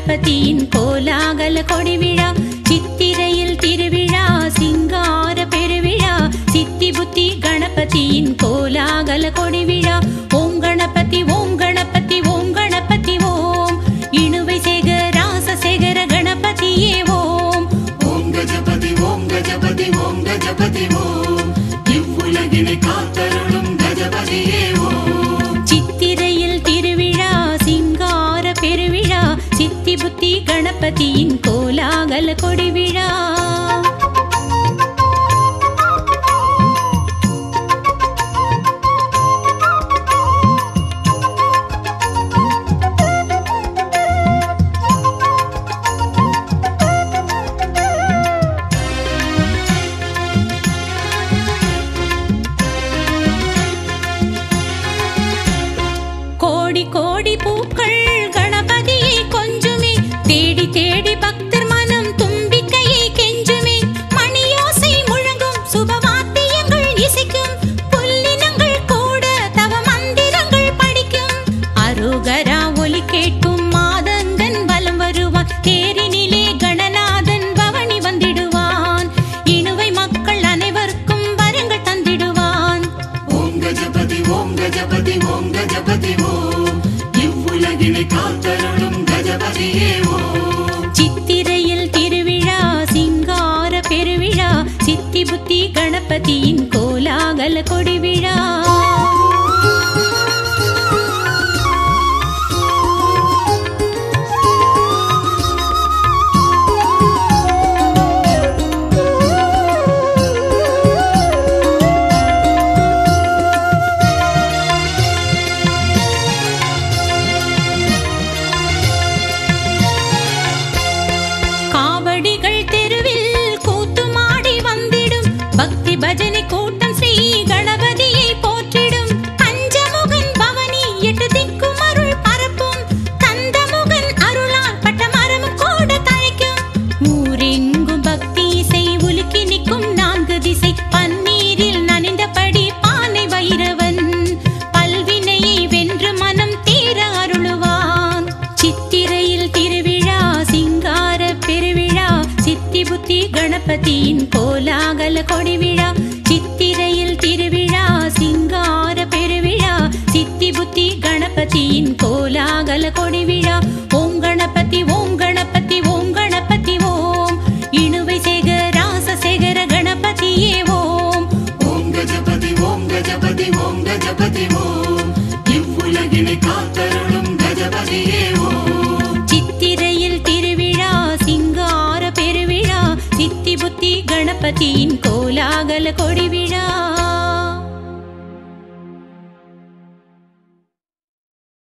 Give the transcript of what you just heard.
கணபதியின் கோலாகல கொடிவிழா சித்திரையில் திருவிழா சிங்கார பெருவிழா சித்தி புத்தி கணபதியின் கோலாகல கொடிவிழா ஓம் கணபதி ஓம் கணபதி ஓம் கணபதி ஓம் இணுவை சேகர ராசசேகர கணபதியே ஓம் ஓம் கஜபதி ஓம் கஜபதி ஓம் கஜபதி ஓம் இவ்வுலகினை காத்தருளும் கஜபதியே ஓம் சித்திரையில் திருவிழா சிங்கார பெருவிழா சித்தி புத்தி கணபதியின் கோலாகல கொடிவிழா கோடி கோடி பூக்கள் கணபதியை கொஞ்சுமே தேடி தேடி பக்தர் மனம் தும்பிக்கையை கெஞ்சுமே மணியோசை முழங்கும் சுபவாத்தியங்கள் இசைக்கும் புல்லினங்கள் கூட தவ மந்திரங்கள் படிக்கும் அரோகரா ஒலி கேட்கும் மாதங்கன் வலம் வருவான் தேரினிலே கணநாதன் பவனி வந்திடுவான் இணுவை மக்கள் அனைவருக்கும் வரங்கள் தந்திடுவான் ஓம் கஜபதி ஓம் கஜபதி ஓம் கஜபதி ஓம் இவ்வுலகினை காத்தருளும் கஜபதியே ஓம் சித்திரையில் திருவிழா சிங்கார பெருவிழா சித்தி புத்தி கணபதியின் கோலாகல கொடிவிழா காவடிகள் தெருவில் கூத்துமாடி வந்திடும் பக்தி பஜனை கூட்டம் ஸ்ரீ கணபதியை போற்றிடும் பஞ்சமுகன் பவனி எட்டு திக்கும் அருள் பரப்பும் கந்தமுகன் அருளால் பட்ட மரமும் கூட தழைக்கும் ஊரெங்கும் பக்தி இசை உலுக்கி நிற்கும் நான்கு திசை பன்னீரில் நனைந்தபடி பானை வைரவன் பல்வினையை வென்று மனம் தீர அருளுவான் சித்திரையில் திருவிழா சிங்கார பெருவிழா சித்தி புத்தி கணபதியின் கோலாகல கொடிவிழா சித்திரையில் திருவிழா சிங்கார பெருவிழா சித்தி புத்தி கணபதியின் கோலாகல கொடிவிழா ஓம் கணபதி ஓம் கணபதி ஓம் கணபதி ஓம் இணுவை சேகர ராசசேகர கணபதியே ஓம் ஓம் கஜபதி ஓம் கஜபதி ஓம் கஜபதி ஓம் இவ்வுலகினை காத்தருளும் கஜபதியே ஓம் சித்திரையில் திருவிழா சிங்கார பெருவிழா சித்தி புத்தி கணபதியின் கோலாகல கொடிவிழா